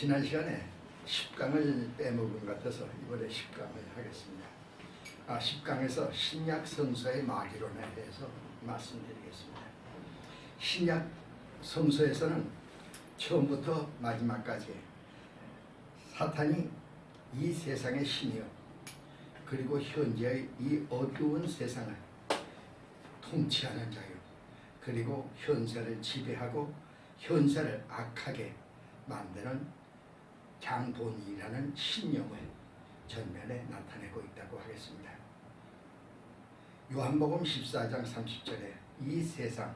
지난 시간에 10강을 빼먹은 것 같아서 이번에 10강을 하겠습니다. 10강에서 신약 성서의 마귀론에 대해서 말씀드리겠습니다. 신약 성서에서는 처음부터 마지막까지 사탄이 이 세상의 신이요, 그리고 현재의 이 어두운 세상을 통치하는 자요, 그리고 현세를 지배하고 현세를 악하게 만드는 장본인이라는 신령을 전면에 나타내고 있다고 하겠습니다. 요한복음 14장 30절에 이 세상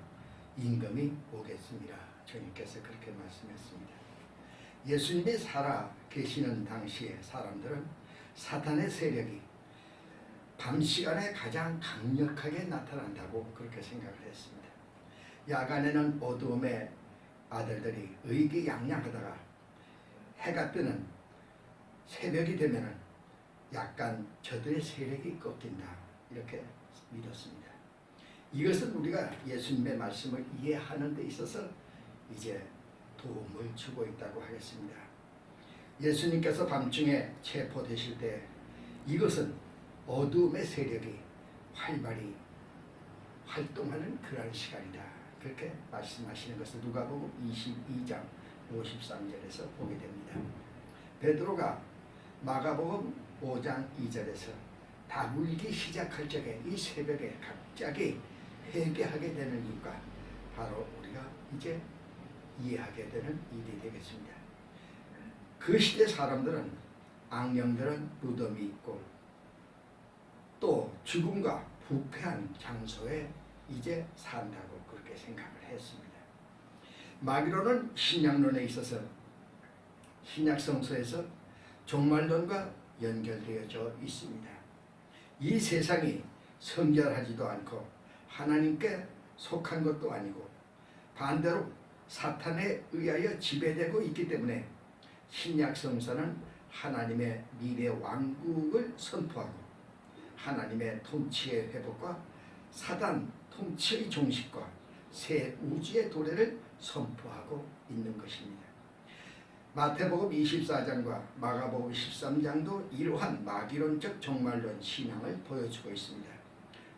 임금이 오겠습니다. 주님께서 그렇게 말씀했습니다. 예수님이 살아 계시는 당시에 사람들은 사탄의 세력이 밤 시간에 가장 강력하게 나타난다고 그렇게 생각을 했습니다. 야간에는 어두움의 아들들이 의기양양하다가 해가 뜨는 새벽이 되면은 약간 저들의 세력이 꺾인다, 이렇게 믿었습니다. 이것은 우리가 예수님의 말씀을 이해하는 데 있어서 이제 도움을 주고 있다고 하겠습니다. 예수님께서 밤중에 체포되실 때 이것은 어두움의 세력이 활발히 활동하는 그런 시간이다, 그렇게 말씀하시는 것을 누가복음 22장 53절에서 보게 됩니다. 베드로가 마가복음 5장 2절에서 다불기 시작할 적에 이 새벽에 갑자기 회개하게 되는 이유가 바로 우리가 이제 이해하게 되는 일이 되겠습니다. 그 시대 사람들은, 악령들은 무덤이 있고 또 죽음과 부패한 장소에 이제 산다고 그렇게 생각을 했습니다. 마귀론은 신약론에 있어서 신약 성서에서 종말론과 연결되어져 있습니다. 이 세상이 성결하지도 않고 하나님께 속한 것도 아니고 반대로 사탄에 의하여 지배되고 있기 때문에 신약 성서는 하나님의 미래 왕국을 선포하고 하나님의 통치의 회복과 사단 통치의 종식과 새 우주의 도래를 선포하고 있는 것입니다. 마태복음 24장과 마가복음 13장도 이러한 마귀론적 종말론 신앙을 보여주고 있습니다.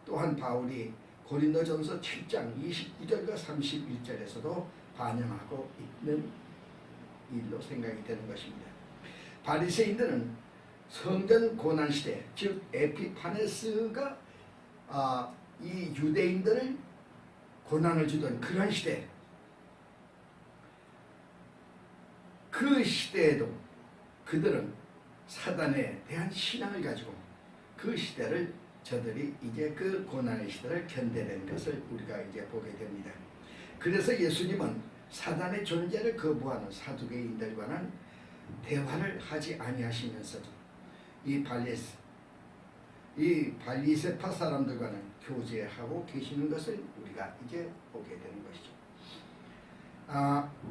또한 바울이 고린도전서 7장 29절과 31절에서도 반영하고 있는 일로 생각이 되는 것입니다. 바리새인들은 성전 고난시대, 즉 에피파네스가 이 유대인들을 고난을 주던 그런 시대, 그 시대에도 그들은 사단에 대한 신앙을 가지고 그 시대를, 저들이 이제 그 고난의 시대를 견뎌낸 것을 우리가 이제 보게 됩니다. 그래서 예수님은 사단의 존재를 거부하는 사두개인들과는 대화를 하지 아니하시면서도 이 발리세파 사람들과는 교제하고 계시는 것을 우리가 이제 보게 되는 것이죠.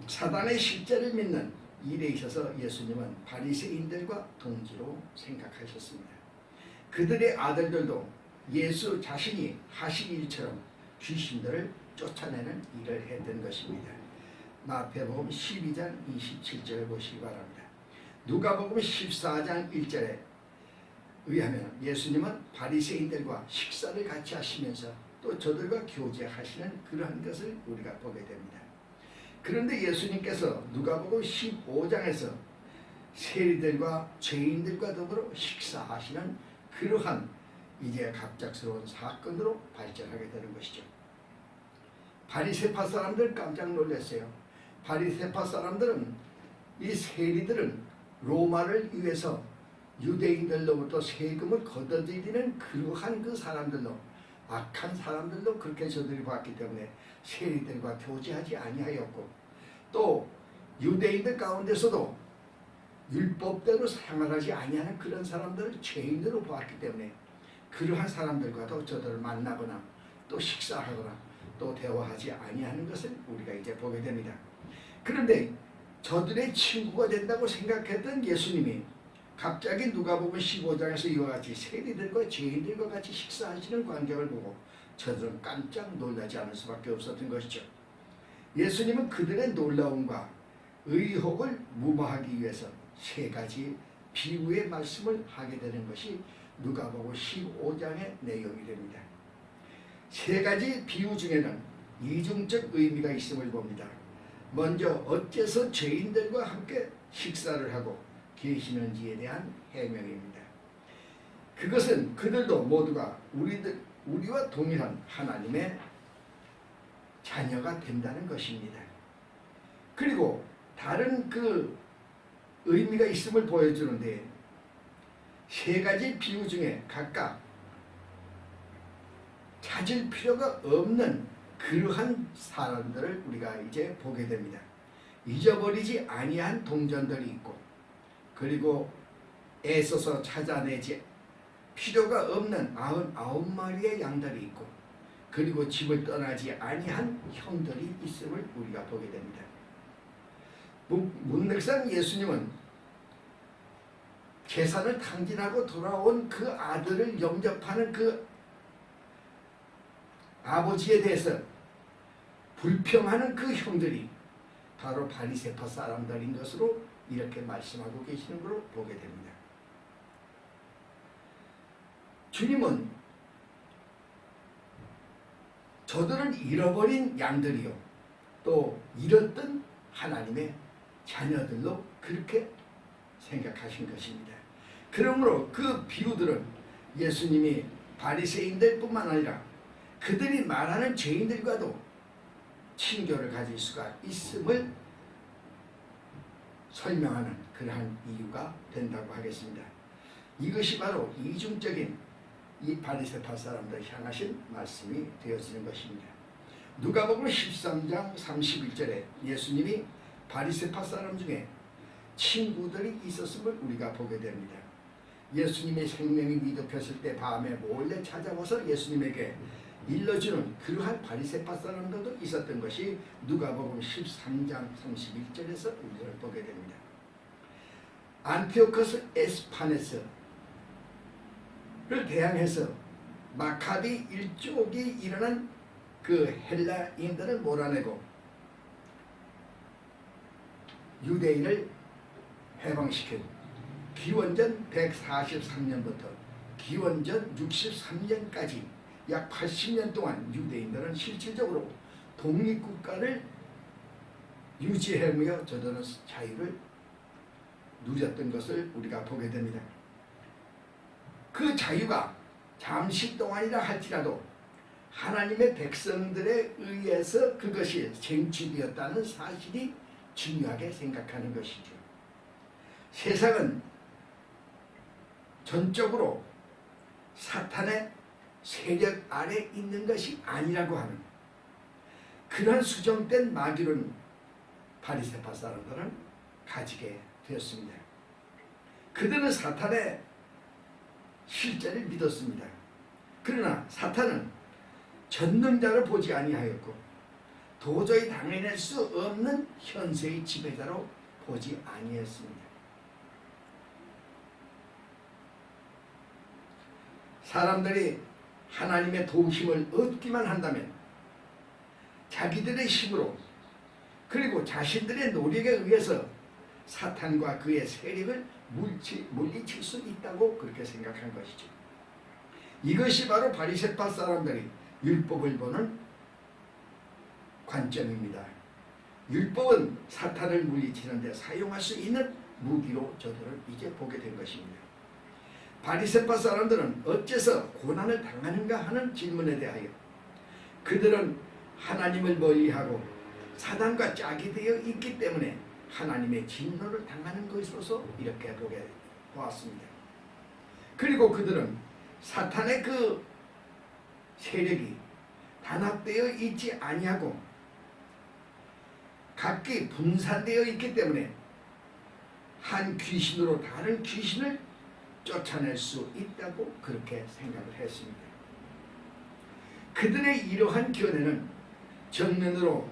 사단의 실제를 믿는 일에 있어서 예수님은 바리새인들과 동지로 생각하셨습니다. 그들의 아들들도 예수 자신이 하신 일처럼 귀신들을 쫓아내는 일을 했던 것입니다. 마태복음 12장 27절을 보시기 바랍니다. 누가복음 14장 1절에 의하면 예수님은 바리새인들과 식사를 같이 하시면서 또 저들과 교제하시는 그러한 것을 우리가 보게 됩니다. 그런데 예수님께서 누가복음 15장에서 세리들과 죄인들과 더불어 식사하시는 그러한 이제 갑작스러운 사건으로 발전하게 되는 것이죠. 바리새파 사람들 깜짝 놀랐어요. 바리새파 사람들은, 이 세리들은 로마를 위해서 유대인들로부터 세금을 걷어들이는 그러한 그 사람들로, 악한 사람들로 그렇게 저들이 봤기 때문에 세리들과 교제하지 아니하였고, 또 유대인들 가운데서도 율법대로 생활하지 아니하는 그런 사람들을 죄인으로 보았기 때문에 그러한 사람들과도 저들을 만나거나 또 식사하거나 또 대화하지 아니하는 것을 우리가 이제 보게 됩니다. 그런데 저들의 친구가 된다고 생각했던 예수님이 갑자기 누가복음 15장에서 이와 같이 세리들과 죄인들과 같이 식사하시는 광경을 보고 저들은 깜짝 놀라지 않을 수밖에 없었던 것이죠. 예수님은 그들의 놀라움과 의혹을 무마하기 위해서 세 가지 비유의 말씀을 하게 되는 것이 누가복음 15장의 내용이 됩니다. 세 가지 비유 중에는 이중적 의미가 있음을 봅니다. 먼저 어째서 죄인들과 함께 식사를 하고 계시는지에 대한 해명입니다. 그것은 그들도 모두가 우리와 동일한 하나님의 자녀가 된다는 것입니다. 그리고 다른 그 의미가 있음을 보여주는데 세 가지 비유 중에 각각 찾을 필요가 없는 그러한 사람들을 우리가 이제 보게 됩니다. 잊어버리지 아니한 동전들이 있고, 그리고 애써서 찾아내지 필요가 없는 99마리의 양들이 있고, 그리고 집을 떠나지 아니한 형들이 있음을 우리가 보게 됩니다. 문맥상 예수님은 재산을 탕진하고 돌아온 그 아들을 영접하는 그 아버지에 대해서 불평하는 그 형들이 바로 바리새파 사람들인 것으로 이렇게 말씀하고 계시는 걸로 보게 됩니다. 주님은 저들은 잃어버린 양들이요, 또 잃었던 하나님의 자녀들로 그렇게 생각하신 것입니다. 그러므로 그 비유들은 예수님이 바리새인들 뿐만 아니라 그들이 말하는 죄인들과도 친교를 가질 수가 있음을 설명하는 그러한 이유가 된다고 하겠습니다. 이것이 바로 이중적인 이 바리새파 사람들 향하신 말씀이 되어지는 것입니다. 누가복음 13장 31절에 예수님이 바리새파 사람 중에 친구들이 있었음을 우리가 보게 됩니다. 예수님의 생명이 미접혔을 때 밤에 몰래 찾아와서 예수님에게 일러주는 그러한 바리새파 사람들도 있었던 것이 누가복음 13장 31절에서 우리를 보게 됩니다. 안티오코스 에스파네스를 대항해서 마카비 일족이 일어난 그 헬라인들을 몰아내고 유대인을 해방시킨 기원전 143년부터 기원전 63년까지 약 80년 동안 유대인들은 실질적으로 독립국가를 유지하며 저들은 자유를 누렸던 것을 우리가 보게 됩니다. 그 자유가 잠시 동안이라 할지라도 하나님의 백성들에 의해서 그것이 쟁취되었다는 사실이 중요하게 생각하는 것이죠. 세상은 전적으로 사탄의 세력 아래 있는 것이 아니라고 하는 그런 수정된 마귀론 바리새파 사람들은 가지게 되었습니다. 그들은 사탄의 실제를 믿었습니다. 그러나 사탄은 전능자를 보지 아니하였고 도저히 당해낼 수 없는 현세의 지배자로 보지 아니했습니다. 사람들이 하나님의 도우심을 얻기만 한다면 자기들의 힘으로 그리고 자신들의 노력에 의해서 사탄과 그의 세력을 물리칠 수 있다고 그렇게 생각한 것이죠. 이것이 바로 바리새파 사람들이 율법을 보는 관점입니다. 율법은 사탄을 물리치는 데 사용할 수 있는 무기로 저들을 이제 보게 된 것입니다. 바리새파 사람들은 어째서 고난을 당하는가 하는 질문에 대하여 그들은 하나님을 멀리하고 사단과 짝이 되어 있기 때문에 하나님의 진노를 당하는 것으로서 이렇게 보게 보았습니다. 그리고 그들은 사탄의 그 세력이 단합되어 있지 아니하고 각기 분산되어 있기 때문에 한 귀신으로 다른 귀신을 쫓아낼 수 있다고 그렇게 생각을 했습니다. 그들의 이러한 견해는 정면으로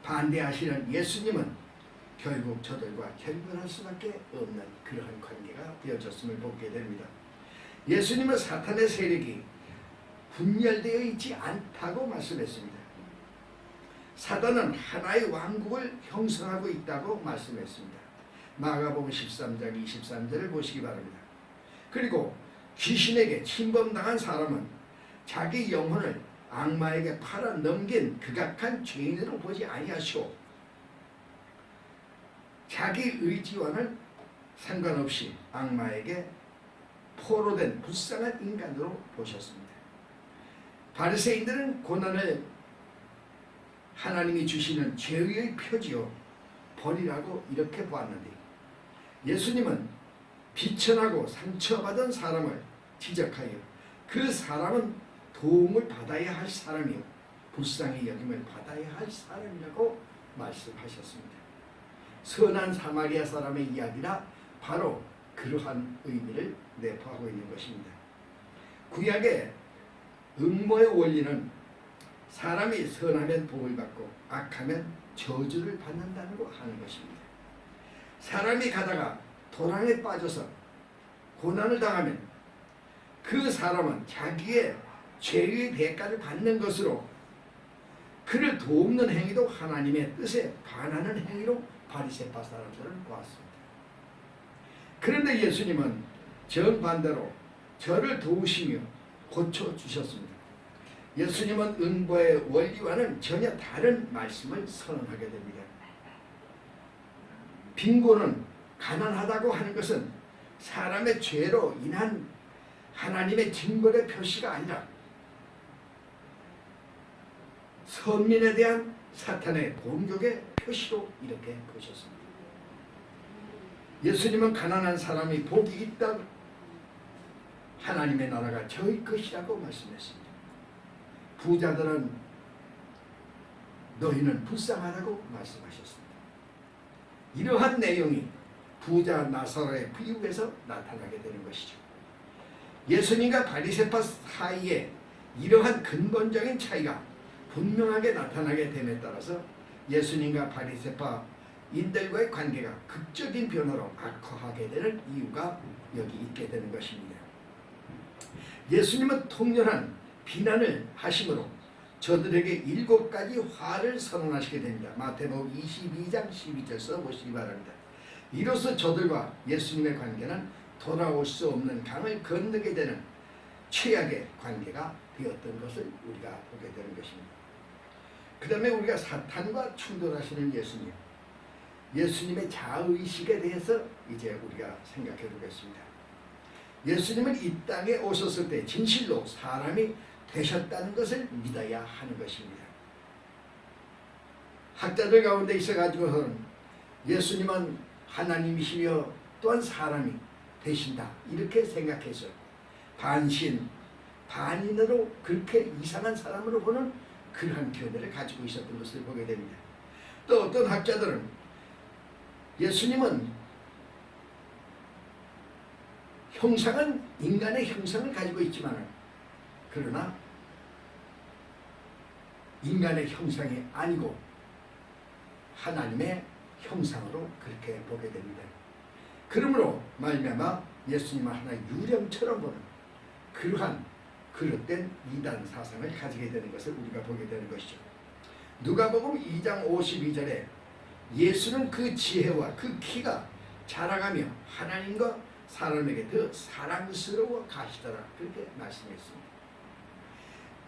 반대하시는 예수님은 결국 저들과 결별할 수밖에 없는 그러한 관계가 되어졌음을 보게 됩니다. 예수님은 사탄의 세력이 분열되어 있지 않다고 말씀했습니다. 사단은 하나의 왕국을 형성하고 있다고 말씀했습니다. 마가복음 13장 23절을 보시기 바랍니다. 그리고 귀신에게 침범당한 사람은 자기 영혼을 악마에게 팔아 넘긴 극악한 죄인으로 보지 아니하시고 자기 의지와는 상관없이 악마에게 포로된 불쌍한 인간으로 보셨습니다. 바리새인들은 고난을 하나님이 주시는 죄의 표지요 벌이라고 이렇게 보았는데, 예수님은 비천하고 상처받은 사람을 지적하여 그 사람은 도움을 받아야 할 사람이요 불쌍히 여김을 받아야 할 사람이라고 말씀하셨습니다. 선한 사마리아 사람의 이야기라 바로 그러한 의미를 내포하고 있는 것입니다. 구약의 음모의 원리는 사람이 선하면 복을 받고 악하면 저주를 받는다고 하는 것입니다. 사람이 가다가 도랑에 빠져서 고난을 당하면 그 사람은 자기의 죄의 대가를 받는 것으로 그를 돕는 행위도 하나님의 뜻에 반하는 행위로 바리새파 사람들을 보았습니다. 그런데 예수님은 정반대로 저를 도우시며 고쳐주셨습니다. 예수님은 음보의 원리와는 전혀 다른 말씀을 선언하게 됩니다. 빈곤은 가난하다고 하는 것은 사람의 죄로 인한 하나님의 징벌의 표시가 아니라 선민에 대한 사탄의 공격의 표시로 이렇게 보셨습니다. 예수님은 가난한 사람이 복이 있다, 하나님의 나라가 저희 것이라고 말씀했습니다. 부자들은 너희는 불쌍하다고 말씀하셨습니다. 이러한 내용이 부자 나사로의 비유에서 나타나게 되는 것이죠. 예수님과 바리새파 사이에 이러한 근본적인 차이가 분명하게 나타나게 됨에 따라서 예수님과 바리새파인들과의 관계가 극적인 변화로 악화하게 되는 이유가 여기 있게 되는 것입니다. 예수님은 통렬한 비난을 하심으로 저들에게 7가지 화를 선언하시게 됩니다. 마태복음 22장 12절 써보시기 바랍니다. 이로써 저들과 예수님의 관계는 돌아올 수 없는 강을 건너게 되는 최악의 관계가 되었던 것을 우리가 보게 되는 것입니다. 그 다음에 우리가 사탄과 충돌하시는 예수님, 예수님의 자의식에 대해서 이제 우리가 생각해 보겠습니다. 예수님은 이 땅에 오셨을 때 진실로 사람이 되셨다는 것을 믿어야 하는 것입니다. 학자들 가운데 있어가지고서는 예수님은 하나님이시며 또한 사람이 되신다 이렇게 생각해서 반신, 반인으로 그렇게 이상한 사람으로 보는 그러한 견해를 가지고 있었던 것을 보게 됩니다. 또 어떤 학자들은 예수님은 형상은 인간의 형상을 가지고 있지만 그러나 인간의 형상이 아니고 하나님의 형상으로 그렇게 보게 됩니다. 그러므로 말미암아 예수님은 하나의 유령처럼 보는 그러한 그릇된 이단 사상을 가지게 되는 것을 우리가 보게 되는 것이죠. 누가복음 2장 52절에 예수는 그 지혜와 그 키가 자라가며 하나님과 사람에게 더 사랑스러워 가시더라 그렇게 말씀했습니다.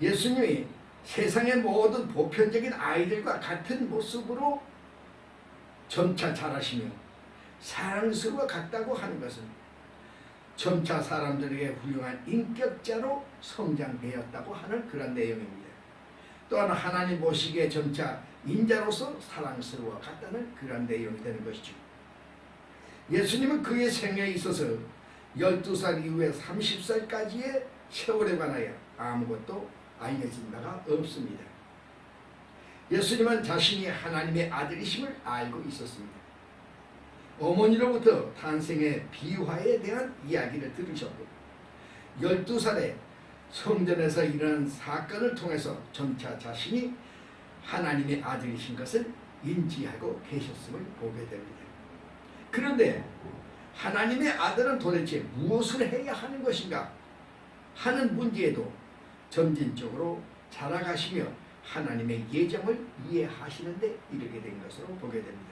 예수님이 세상의 모든 보편적인 아이들과 같은 모습으로 점차 자라시며 사랑스러워 갔다고 하는 것은 점차 사람들에게 훌륭한 인격자로 성장되었다고 하는 그런 내용입니다. 또한 하나님 보시기에 점차 인자로서 사랑스러워 갔다는 그런 내용이 되는 것이죠. 예수님은 그의 생애에 있어서 12살 이후에 30살까지의 세월에 관하여 아무것도 알려진 바가 없습니다. 예수님은 자신이 하나님의 아들이심을 알고 있었습니다. 어머니로부터 탄생의 비화에 대한 이야기를 들으셨고 12살에 성전에서 일어난 사건을 통해서 점차 자신이 하나님의 아들이신 것을 인지하고 계셨음을 보게 됩니다. 그런데 하나님의 아들은 도대체 무엇을 해야 하는 것인가 하는 문제에도 점진적으로 자라가시며 하나님의 예정을 이해하시는데 이르게 된 것으로 보게 됩니다.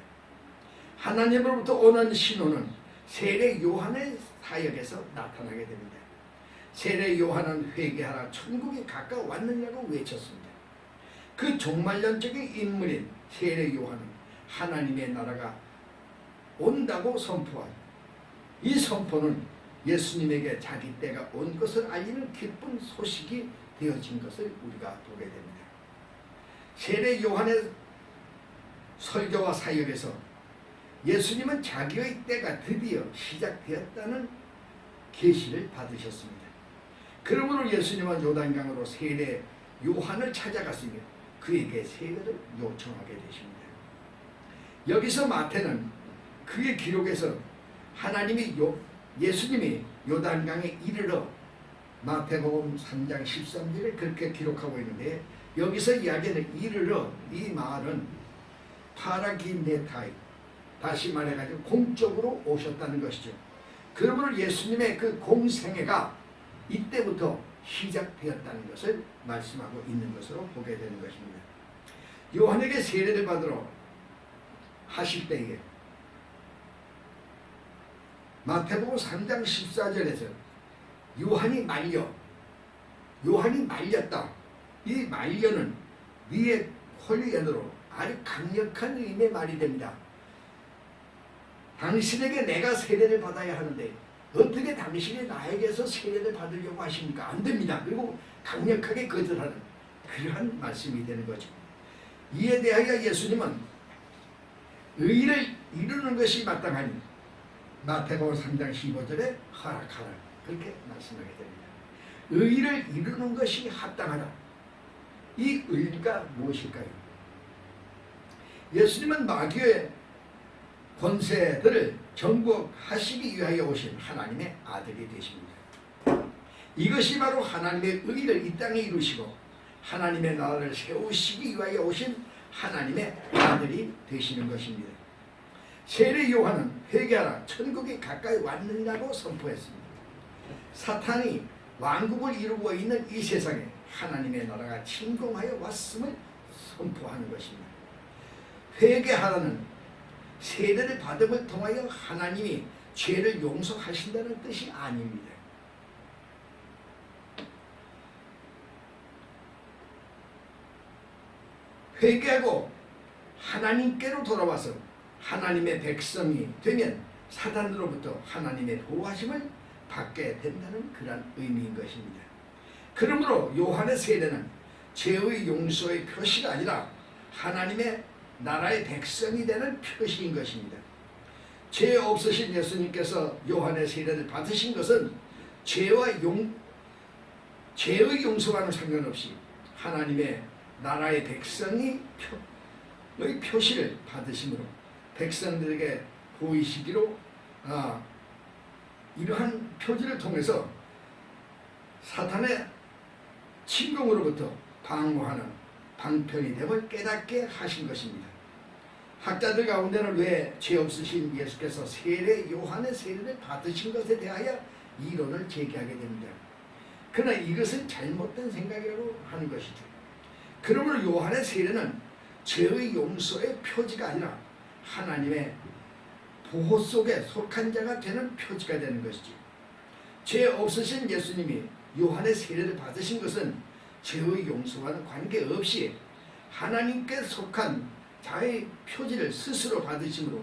하나님으로부터 오는 신호는 세례 요한의 사역에서 나타나게 됩니다. 세례 요한은 회개하라 천국이 가까웠느냐고 외쳤습니다. 그 종말론적인 인물인 세례 요한은 하나님의 나라가 온다고 선포한 이 선포는 예수님에게 자기 때가 온 것을 알리는 기쁜 소식이 되어진 것을 우리가 보게 됩니다. 세례 요한의 설교와 사역에서 예수님은 자기의 때가 드디어 시작되었다는 계시를 받으셨습니다. 그러므로 예수님은 요단강으로 세례 요한을 찾아갔으며 그에게 세례를 요청하게 되십니다. 여기서 마태는 그의 기록에서 예수님이 요단강에 이르러 마태복음 3장 13절에 그렇게 기록하고 있는데 여기서 이야기하는 이르러 이 말은 파라기네타이 다시 말해가지고 공적으로 오셨다는 것이죠. 그러므로 예수님의 그 공생애가 이때부터 시작되었다는 것을 말씀하고 있는 것으로 보게 되는 것입니다. 요한에게 세례를 받으러 하실 때에 마태복음 3장 14절에서 요한이 말렸다. 이 말려는 위의 홀리언으로 아주 강력한 의미의 말이 됩니다. 당신에게 내가 세례를 받아야 하는데 어떻게 당신이 나에게서 세례를 받으려고 하십니까? 안 됩니다. 그리고 강력하게 거절하는 그러한 말씀이 되는 거죠. 이에 대하여 예수님은 의를 이루는 것이 마땅하니 마태복음 3장 15절에 허락하라 그렇게 말씀하게 됩니다. 의를 이루는 것이 합당하다. 이 의가 무엇일까요? 예수님은 마귀의 권세들을 정복하시기 위하여 오신 하나님의 아들이 되십니다. 이것이 바로 하나님의 의를 이 땅에 이루시고 하나님의 나라를 세우시기 위하여 오신 하나님의 아들이 되시는 것입니다. 세례 요한은 회개하라 천국이 가까이 왔느냐고 선포했습니다. 사탄이 왕국을 이루고 있는 이 세상에 하나님의 나라가 침공하여 왔음을 선포하는 것입니다. 회개하라는 세례를 받음을 통하여 하나님이 죄를 용서하신다는 뜻이 아닙니다. 회개하고 하나님께로 돌아와서 하나님의 백성이 되면 사단으로부터 하나님의 보호하심을 받게 된다는 그런 의미인 것입니다. 그러므로 요한의 세례는 죄의 용서의 표시가 아니라 하나님의 나라의 백성이 되는 표시인 것입니다. 죄 없으신 예수님께서 요한의 세례를 받으신 것은 죄의 용서와는 상관없이 하나님의 나라의 백성의 표시를 받으심으로 백성들에게 보이시기로 이러한 표지를 통해서 사탄의 침공으로부터 방어하는 방편이 됨을 깨닫게 하신 것입니다. 학자들 가운데는 왜 죄 없으신 예수께서 세례 요한의 세례를 받으신 것에 대하여 이론을 제기하게 됩니다. 그러나 이것은 잘못된 생각이라고 하는 것이죠. 그러므로 요한의 세례는 죄의 용서의 표지가 아니라 하나님의 보호 속에 속한 자가 되는 표지가 되는 것이죠. 죄 없으신 예수님이 요한의 세례를 받으신 것은 죄의 용서와는 관계없이 하나님께 속한 자의 표지를 스스로 받으심으로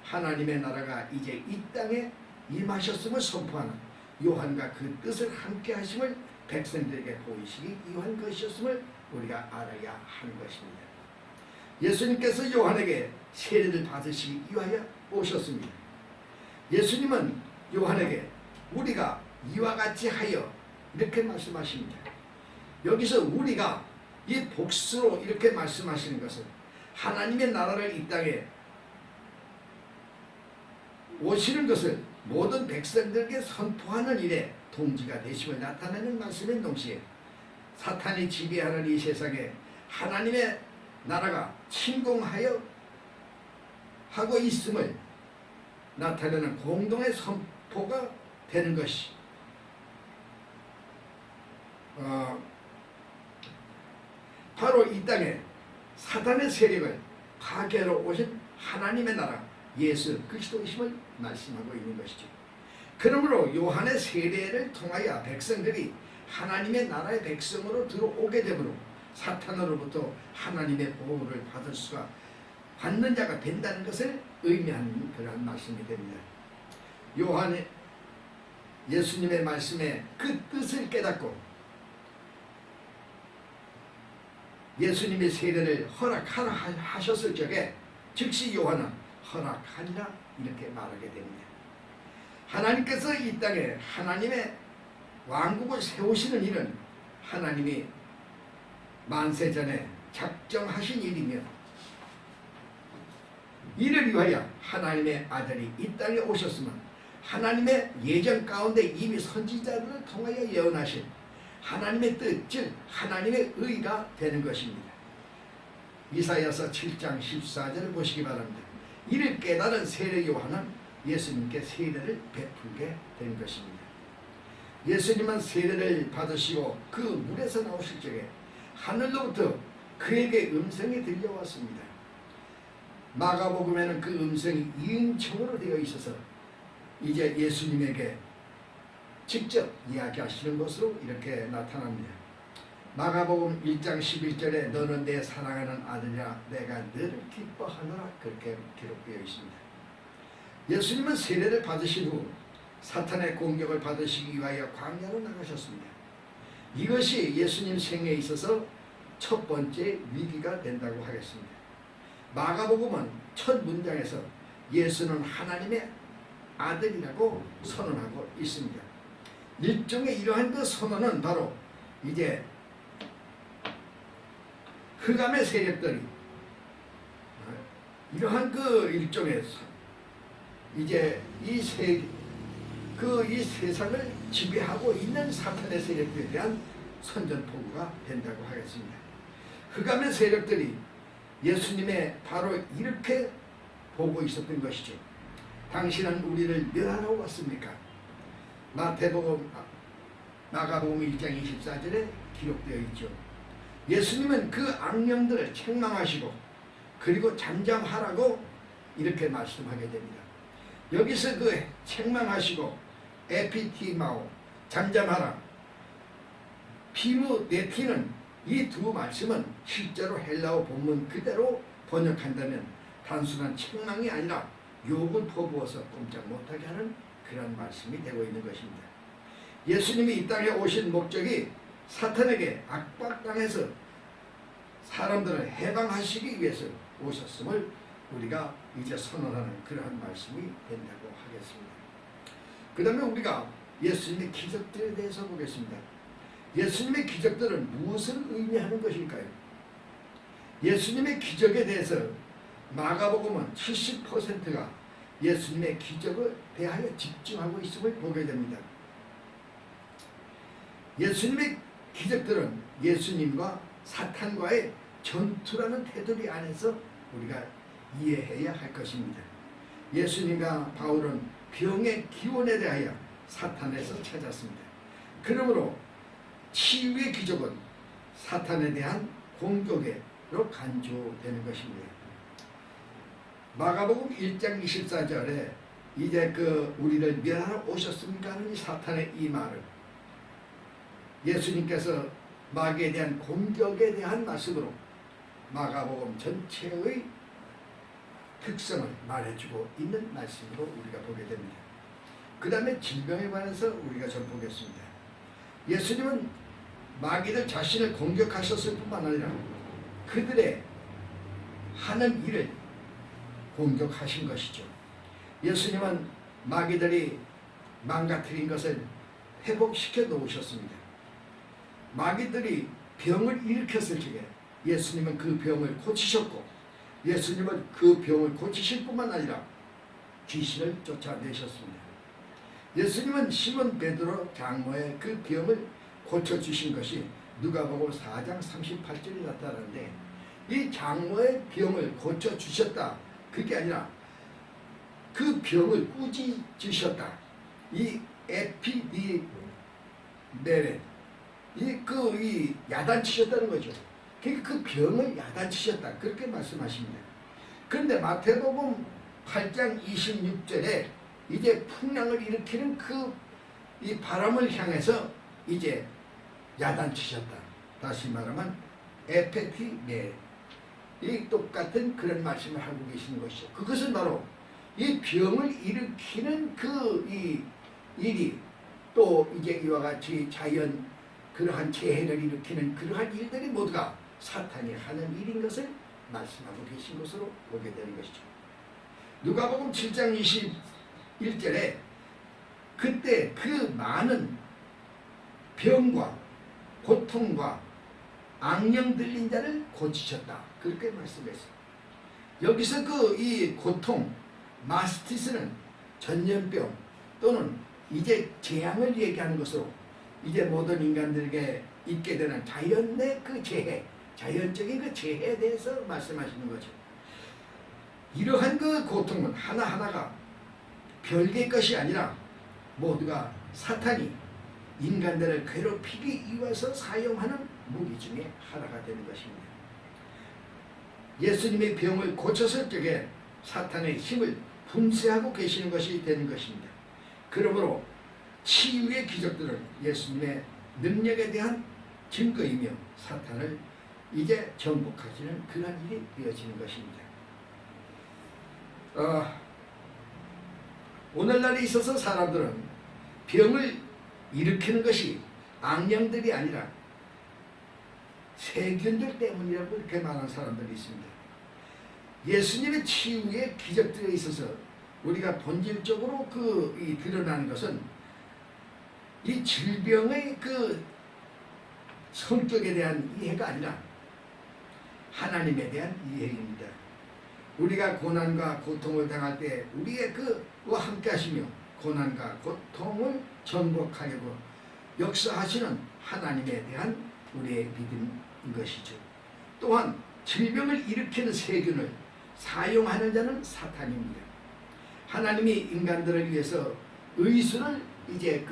하나님의 나라가 이제 이 땅에 임하셨음을 선포하는 요한과 그 뜻을 함께 하심을 백성들에게 보이시기 위한 것이었음을 우리가 알아야 하는 것입니다. 예수님께서 요한에게 세례를 받으시기 위하여 오셨습니다. 예수님은 요한에게 우리가 이와 같이 하여 이렇게 말씀하십니다. 여기서 우리가 이 복수로 이렇게 말씀하시는 것은 하나님의 나라를 이 땅에 오시는 것을 모든 백성들에게 선포하는 일에 동지가 되심을 나타내는 말씀인 동시에 사탄이 지배하는 이 세상에 하나님의 나라가 침공하여 하고 있음을 나타내는 공동의 선포가 되는 것이 바로 이 땅에 사탄의 세력을 파괴하러 오신 하나님의 나라 예수 그리스도이심을 말씀하고 있는 것이죠. 그러므로 요한의 세례를 통하여 백성들이 하나님의 나라의 백성으로 들어오게 되므로 사탄으로부터 하나님의 보호를 받는 자가 된다는 것을 의미하는 그러한 말씀이 됩니다. 요한의 예수님의 말씀에 그 뜻을 깨닫고 예수님의 세례를 허락하라 하셨을 적에 즉시 요한은 허락하리라 이렇게 말하게 됩니다. 하나님께서 이 땅에 하나님의 왕국을 세우시는 일은 하나님이 만세전에 작정하신 일이며 이를 위하여 하나님의 아들이 이 땅에 오셨으면 하나님의 예정 가운데 이미 선지자들을 통하여 예언하신 하나님의 뜻, 즉 하나님의 의가 되는 것입니다. 이사야서 7장 14절을 보시기 바랍니다. 이를 깨달은 세례 요한은 예수님께 세례를 베풀게 된 것입니다. 예수님은 세례를 받으시고 그 물에서 나오실 적에 하늘로부터 그에게 음성이 들려왔습니다. 마가복음에는 그 음성이 이음청으로 되어 있어서 이제 예수님에게 직접 이야기하시는 것으로 이렇게 나타납니다. 마가복음 1장 11절에 너는 내 사랑하는 아들이라 내가 너를 기뻐하노라 그렇게 기록되어 있습니다. 예수님은 세례를 받으신 후 사탄의 공격을 받으시기 위하여 광야로 나가셨습니다. 이것이 예수님 생애에 있어서 첫 번째 위기가 된다고 하겠습니다. 마가복음은 첫 문장에서 예수는 하나님의 아들이라고 선언하고 있습니다. 일종의 이러한 그 선언은 바로 이제 흑암의 세력들이 이러한 그 일종의 이제 이 세상을 지배하고 있는 사탄의 세력들에 대한 선전포고가 된다고 하겠습니다. 흑암의 세력들이 예수님의 바로 이렇게 보고 있었던 것이죠. 당신은 우리를 멸하러 왔습니까? 마가복음 1장 24절에 기록되어 있죠. 예수님은 그 악령들을 책망하시고 그리고 잠잠하라고 이렇게 말씀하게 됩니다. 여기서 그 책망하시고 에피티마오 잠잠하라 피무네티는 이 두 말씀은 실제로 헬라어 본문 그대로 번역한다면 단순한 책망이 아니라 욕을 퍼부어서 꼼짝 못하게 하는 그런 말씀이 되고 있는 것입니다. 예수님이 이 땅에 오신 목적이 사탄에게 압박당해서 사람들을 해방하시기 위해서 오셨음을 우리가 이제 선언하는 그러한 말씀이 된다고 하겠습니다. 그 다음에 우리가 예수님의 기적들에 대해서 보겠습니다. 예수님의 기적들은 무엇을 의미하는 것일까요? 예수님의 기적에 대해서 마가복음은 70%가 예수님의 기적에 대하여 집중하고 있음을 보게 됩니다. 예수님의 기적들은 예수님과 사탄과의 전투라는 테두리 안에서 우리가 이해해야 할 것입니다. 예수님과 바울은 병의 기원에 대하여 사탄에서 찾았습니다. 그러므로 치유의 기적은 사탄에 대한 공격으로 간주되는 것입니다. 마가복음 1장 24절에 이제 우리를 멸하러 오셨습니까 하는 이 사탄의 이 말을 예수님께서 마귀에 대한 공격에 대한 말씀으로 마가복음 전체의 특성을 말해주고 있는 말씀으로 우리가 보게 됩니다. 그 다음에 질병에 관해서 우리가 좀 보겠습니다. 예수님은 마귀들 자신을 공격하셨을 뿐만 아니라 그들의 하는 일을 공격하신 것이죠. 예수님은 마귀들이 망가뜨린 것을 회복시켜 놓으셨습니다. 마귀들이 병을 일으켰을 적에 예수님은 그 병을 고치셨고 예수님은 그 병을 고치실 뿐만 아니라 귀신을 쫓아내셨습니다. 예수님은 시몬 베드로 장모의 그 병을 고쳐주신 것이 누가복음 4장 38절에 나타나는데 이 장모의 병을 고쳐주셨다. 그게 아니라 그 병을 꾸짖으셨다. 이 에피디메레 이 야단치셨다는 거죠. 그러니까 그 병을 야단치셨다. 그렇게 말씀하십니다. 그런데 마태복음 8장 26절에 이제 풍랑을 일으키는 이 바람을 향해서 이제 야단치셨다. 다시 말하면 에페티메, 이 똑같은 그런 말씀을 하고 계시는 것이죠. 그것은 바로 이 병을 일으키는 이 일이 또 이제 이와 같이 자연 그러한 재해를 일으키는 그러한 일들이 모두가 사탄이 하는 일인 것을 말씀하고 계신 것으로 보게 되는 것이죠. 누가복음 7장 21절에 그때 그 많은 병과 고통과 악령 들린 자를 고치셨다. 그렇게 말씀했어요. 여기서 이 고통, 마스티스는 전염병 또는 이제 재앙을 얘기하는 것으로 이제 모든 인간들에게 있게 되는 자연의 그 재해, 자연적인 그 재해에 대해서 말씀하시는 거죠. 이러한 그 고통은 하나하나가 별개의 것이 아니라 모두가 사탄이 인간들을 괴롭히기 위해서 사용하는 무기 중에 하나가 되는 것입니다. 예수님의 병을 고쳤을 적에 사탄의 힘을 분쇄하고 계시는 것이 되는 것입니다. 그러므로 치유의 기적들은 예수님의 능력에 대한 증거이며 사탄을 이제 정복하시는 그런 일이 되어지는 것입니다. 오늘날에 있어서 사람들은 병을 일으키는 것이 악령들이 아니라 세균들 때문이라고 이렇게 말하는 사람들이 있습니다. 예수님의 치유의 기적들에 있어서 우리가 본질적으로 드러나는 것은 이 질병의 그 성격에 대한 이해가 아니라 하나님에 대한 이해입니다. 우리가 고난과 고통을 당할 때 우리의 그와 함께 하시며 고난과 고통을 정복하려고 역사하시는 하나님에 대한 우리의 믿음인 것이죠. 또한 질병을 일으키는 세균을 사용하는 자는 사탄입니다. 하나님이 인간들을 위해서 의술을 이제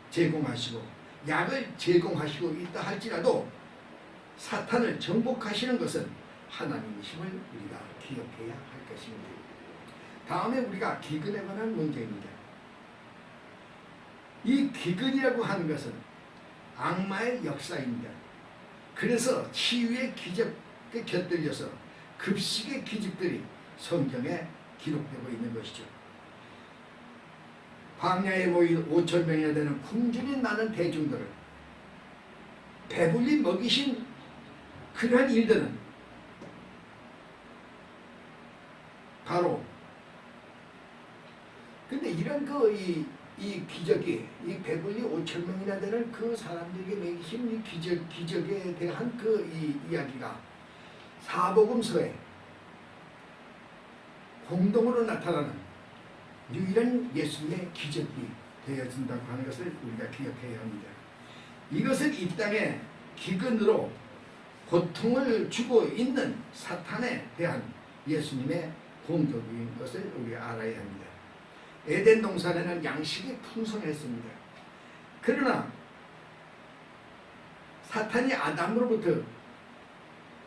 제공하시고 약을 제공하시고 있다 할지라도 사탄을 정복하시는 것은 하나님이심을 우리가 기억해야 할 것입니다. 다음에 우리가 기근에 관한 문제입니다. 이 기근이라고 하는 것은 악마의 역사입니다. 그래서 치유의 기적에 곁들여서 급식의 기적들이 성경에 기록되고 있는 것이죠. 광야에 모인 5,000명이나 되는 굶주린 많은 대중들을 배불리 먹이신 그러한 일들은 바로 근데 이런 이 기적이 이 배불리 5,000명이나 되는 그 사람들에게 먹이신 이 기적에 대한 이 이야기가 사복음서에 공동으로 나타나는 유일한 예수님의 기적이 되어진다고 하는 것을 우리가 기억해야 합니다. 이것은 이 땅에 기근으로 고통을 주고 있는 사탄에 대한 예수님의 공격인 것을 우리가 알아야 합니다. 에덴 동산에는 양식이 풍성했습니다. 그러나 사탄이 아담으로부터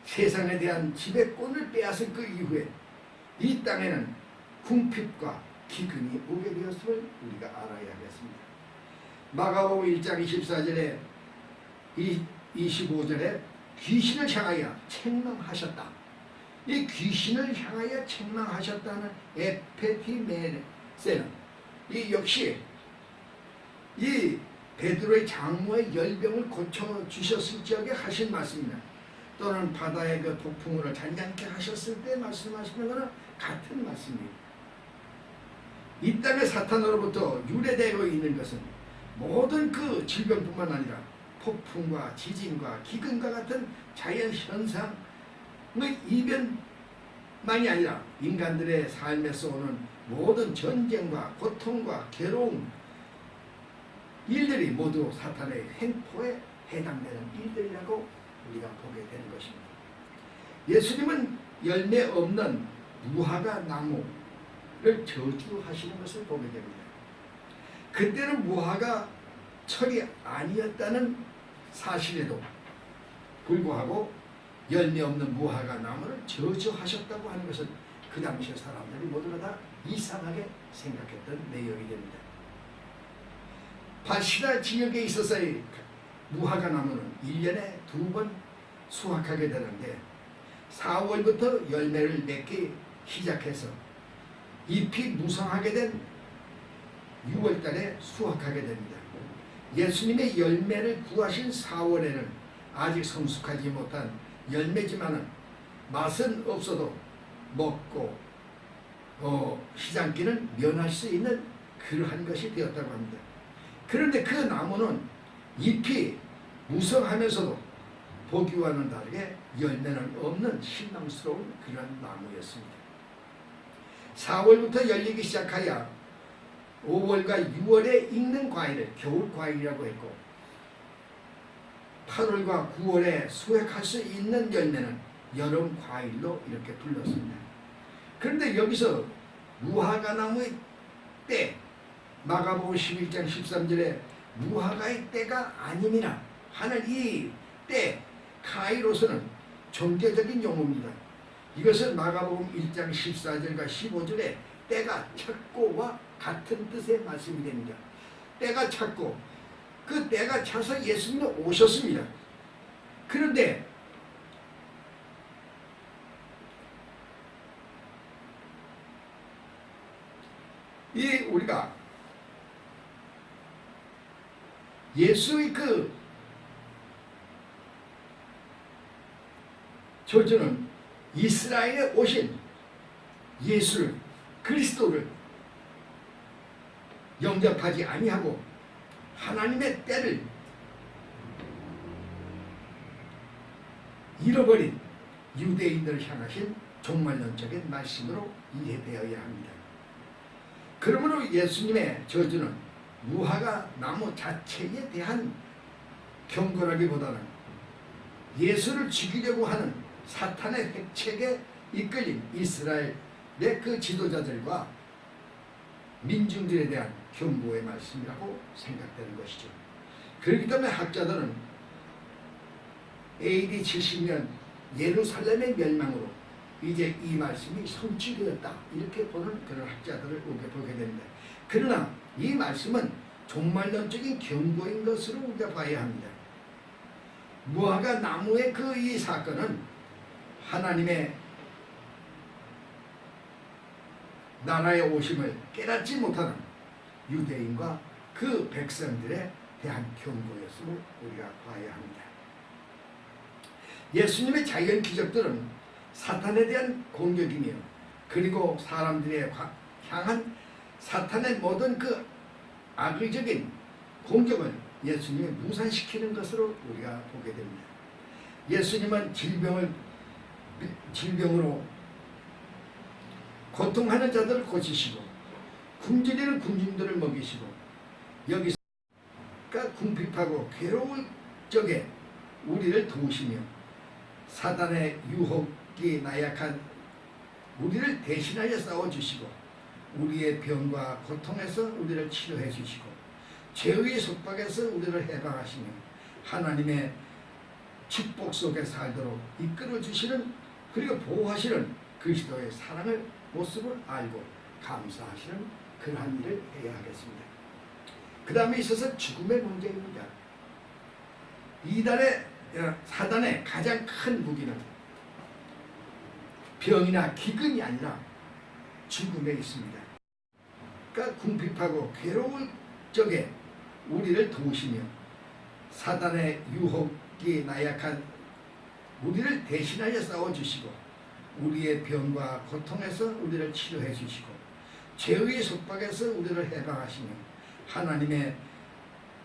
세상에 대한 지배권을 빼앗은 그 이후에 이 땅에는 궁핍과 기근이 오게 되었음을 우리가 알아야 하겠습니다. 마가복음 1장 24절에 25절에 귀신을 향하여 책망하셨다. 이 귀신을 향하여 책망하셨다는 에페티메세는 이 역시 이 베드로의 장모의 열병을 고쳐주셨을 적에 하신 말씀이나 또는 바다의 그 폭풍우를 잔잔케 하셨을 때 말씀하시는 것은 같은 말씀입니다. 이 땅의 사탄으로부터 유래되고 있는 것은 모든 그 질병뿐만 아니라 폭풍과 지진과 기근과 같은 자연현상의 이변만이 아니라 인간들의 삶에서 오는 모든 전쟁과 고통과 괴로움 일들이 모두 사탄의 횡포에 해당되는 일들이라고 우리가 보게 되는 것입니다. 예수님은 열매 없는 무화과 나무를 저주하시는 것을 보게 됩니다. 그때는 무화과 철이 아니었다는 사실에도 불구하고 열매 없는 무화과 나무를 저주하셨다고 하는 것은 그 당시의 사람들이 모두가 다 이상하게 생각했던 내용이 됩니다. 바시다 지역에 있어서의 무화과 나무는 1년에 2번 수확하게 되는데 4월부터 열매를 맺기 시작해서 잎이 무성하게 된 6월달에 수확하게 됩니다. 예수님의 열매를 구하신 4월에는 아직 성숙하지 못한 열매지만은 맛은 없어도 먹고 시장기는 면할 수 있는 그러한 것이 되었다고 합니다. 그런데 그 나무는 잎이 무성하면서도 보기와는 다르게 열매는 없는 실망스러운 그런 나무였습니다. 4월부터 열리기 시작하여 5월과 6월에 익는 과일을 겨울 과일이라고 했고 8월과 9월에 수확할 수 있는 열매는 여름 과일로 이렇게 불렀습니다. 그런데 여기서 무화과 나무의 때 마가복음 11장 13절에 무화과의 때가 아님이나 하는 이 때 카이로스는 종교적인 용어입니다. 이것은 마가복음 1장 14절과 15절에 때가 찼고와 같은 뜻의 말씀이 됩니다. 때가 찼고 그 때가 차서 예수님은 오셨습니다. 그런데 우리가 예수의 그 저주는 이스라엘에 오신 예수를 그리스도를 영접하지 아니하고 하나님의 때를 잃어버린 유대인들을 향하신 종말론적인 말씀으로 이해되어야 합니다. 그러므로 예수님의 저주는 무화과 나무 자체에 대한 경고라기보다는 예수를 죽이려고 하는 사탄의 핵책에 이끌린 이스라엘의 그 지도자들과 민중들에 대한 경고의 말씀이라고 생각되는 것이죠. 그렇기 때문에 학자들은 AD 70년 예루살렘의 멸망으로 이제 이 말씀이 성취되었다 이렇게 보는 그런 학자들을 보게 됩니다. 그러나 이 말씀은 종말론적인 경고인 것으로 우리가 봐야 합니다. 무화과 나무의 그 이 사건은 하나님의 나라의 오심을 깨닫지 못하는 유대인과 그 백성들에 대한 경고였음을 우리가 봐야 합니다. 예수님의 자연 기적들은 사탄에 대한 공격이며 그리고 사람들에 향한 사탄의 모든 그 악의적인 공격을 예수님이 무산시키는 것으로 우리가 보게 됩니다. 예수님은 질병으로 고통하는 자들을 고치시고 굶주리는 군중들을 먹이시고 여기서 궁핍하고 괴로울 적에 우리를 도우시며 사단의 유혹이 나약한 우리를 대신하여 싸워주시고 우리의 병과 고통에서 우리를 치료해 주시고 죄의 속박에서 우리를 해방하시며 하나님의 축복 속에 살도록 이끌어 주시는 그리고 보호하시는 그리스도의 사랑을 모습을 알고 감사하시는 그러한 일을 해야 하겠습니다. 그 다음에 있어서 죽음의 문제입니다. 사단의 가장 큰 무기는 병이나 기근이 아니라 죽음에 있습니다. 그러니까 궁핍하고 괴로울 적에 우리를 도우시며 사단의 유혹이 나약한 우리를 대신하여 싸워주시고 우리의 병과 고통에서 우리를 치료해 주시고 죄의 속박에서 우리를 해방하시며 하나님의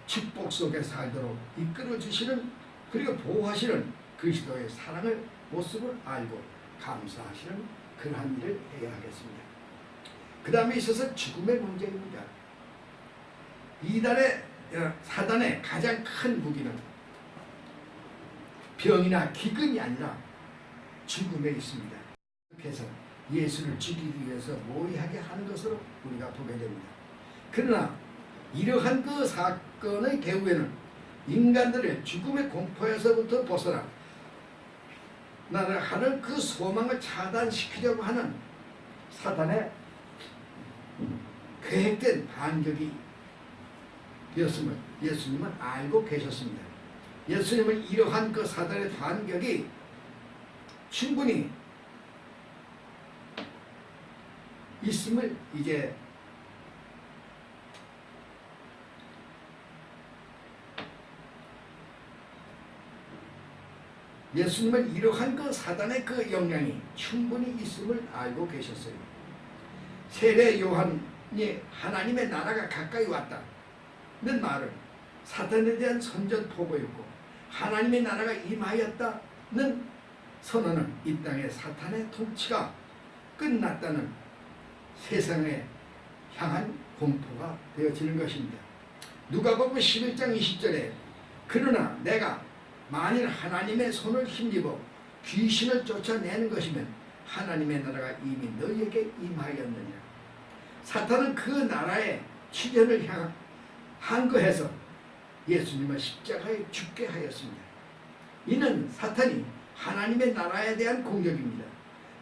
축복 속에 살도록 이끌어 주시는 그리고 보호하시는 그리스도의 사랑을 모습을 알고 감사하시는 그러한 일을 해야 하겠습니다. 그 다음에 있어서 죽음의 문제입니다. 사단의 가장 큰 무기는 병이나 기근이 아니라 죽음에 있습니다. 그래서 예수를 죽이기 위해서 모의하게 하는 것으로 우리가 보게 됩니다. 그러나 이러한 그 사건의 배후에는 인간들의 죽음의 공포에서부터 벗어나 나를 하는 그 소망을 차단시키려고 하는 사단의 계획된 반격이 되었음을 예수님은 알고 계셨습니다. 예수님은 이러한 그 사단의 반격이 충분히 있음을 이제 예수님은 이러한 그 사단의 그 영향이 충분히 있음을 알고 계셨어요. 세례 요한이 하나님의 나라가 가까이 왔다는 말은 사단에 대한 선전포고였고, 하나님의 나라가 임하였다는 선언은 이 땅의 사탄의 통치가 끝났다는 세상에 향한 공포가 되어지는 것입니다. 누가복음 11장 20절에 그러나 내가 만일 하나님의 손을 힘입어 귀신을 쫓아내는 것이면 하나님의 나라가 이미 너희에게 임하였느니라. 사탄은 그 나라의 출현을 항거해서 예수님을 십자가에 죽게 하였습니다. 이는 사탄이 하나님의 나라에 대한 공격입니다.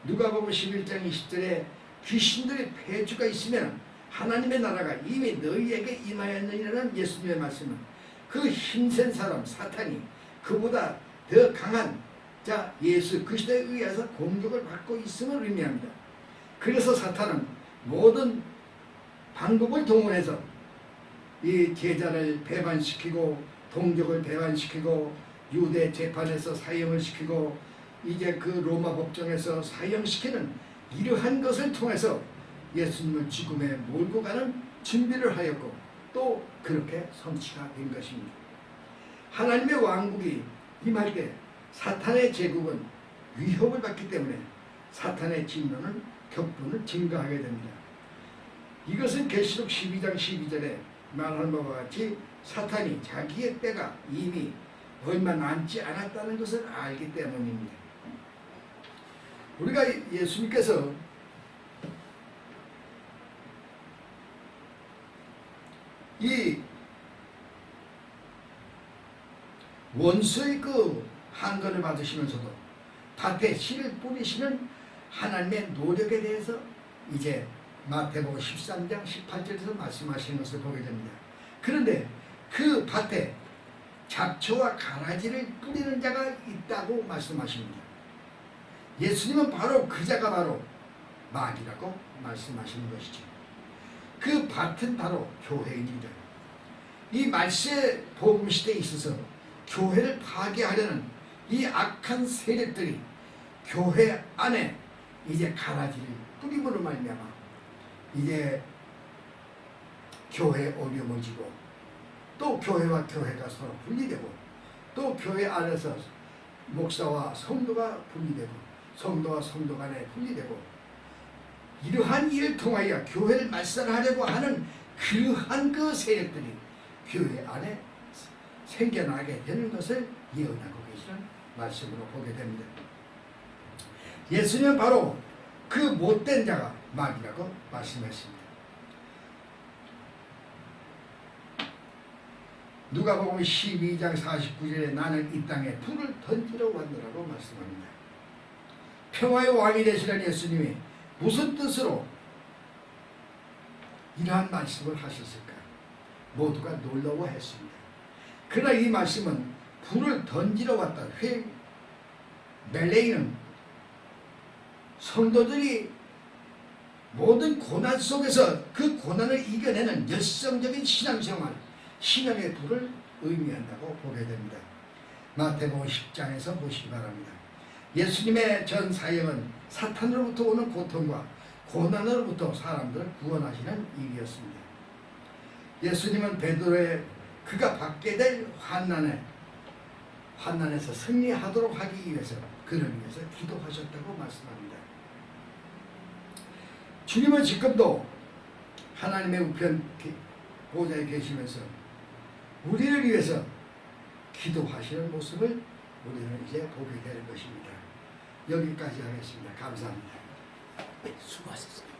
누가복음 11장 20절에 귀신들의 폐주가 있으면 하나님의 나라가 이미 너희에게 임하였느니라는 예수님의 말씀은 그 힘센 사람 사탄이 그보다 더 강한 자 예수 그리스도에 의해서 공격을 받고 있음을 의미합니다. 그래서 사탄은 모든 방법을 동원해서 이 제자를 배반시키고 동족을 배반시키고 유대 재판에서 사형을 시키고 이제 그 로마 법정에서 사형시키는 이러한 것을 통해서 예수님을 죽음에 몰고 가는 준비를 하였고 또 그렇게 성취가 된 것입니다. 하나님의 왕국이 임할 때 사탄의 제국은 위협을 받기 때문에 사탄의 진노는 격분을 증가하게 됩니다. 이것은 계시록 12장 12절에 말하는 바와 같이 사탄이 자기의 때가 이미 얼마 남지 않았다는 것을 알기 때문입니다. 우리가 예수님께서 이 원수의 그 한건을 받으시면서도 밭에 씨를 뿌리시는 하나님의 노력에 대해서 이제 마태복음 13장 18절에서 말씀하시는 것을 보게 됩니다. 그런데 그 밭에 잡초와 가라지를 뿌리는 자가 있다고 말씀하십니다. 예수님은 바로 그 자가 바로 마귀라고 말씀하시는 것이죠. 그 밭은 바로 교회입니다. 이 말세 복음 시대에 있어서 교회를 파괴하려는 이 악한 세력들이 교회 안에 이제 가라지를 뿌림으로 말미암아 이제 교회에 어려워지고 또 교회와 교회가 서로 분리되고 또 교회 안에서 목사와 성도가 분리되고 성도와 성도 간에 분리되고 이러한 일을 통하여 교회를 말살하려고 하는 그러한 그 세력들이 교회 안에 생겨나게 되는 것을 예언하고 계시는 말씀으로 보게 됩니다. 예수님은 바로 그 못된 자가 마귀라고 말씀했습니다. 누가복음 12장 49절에 나는 이 땅에 불을 던지러 왔노라고 말씀합니다. 평화의 왕이 되시는 예수님이 무슨 뜻으로 이러한 말씀을 하셨을까? 모두가 놀라워했습니다. 그러나 이 말씀은 불을 던지러 왔다. 멜레이는 성도들이 모든 고난 속에서 그 고난을 이겨내는 열성적인 신앙생활, 신앙의 불을 의미한다고 보게 됩니다. 마태복음 10장에서 보시기 바랍니다. 예수님의 전 사역은 사탄으로부터 오는 고통과 고난으로부터 사람들을 구원하시는 일이었습니다. 예수님은 베드로의 그가 받게 될 환난에서 승리하도록 하기 위해서 그를 위해서 기도하셨다고 말씀합니다. 주님은 지금도 하나님의 우편 보좌에 계시면서 우리를 위해서 기도하시는 모습을 우리는 이제 보게 될 것입니다. 여기까지 하겠습니다. 감사합니다. 수고하셨습니다.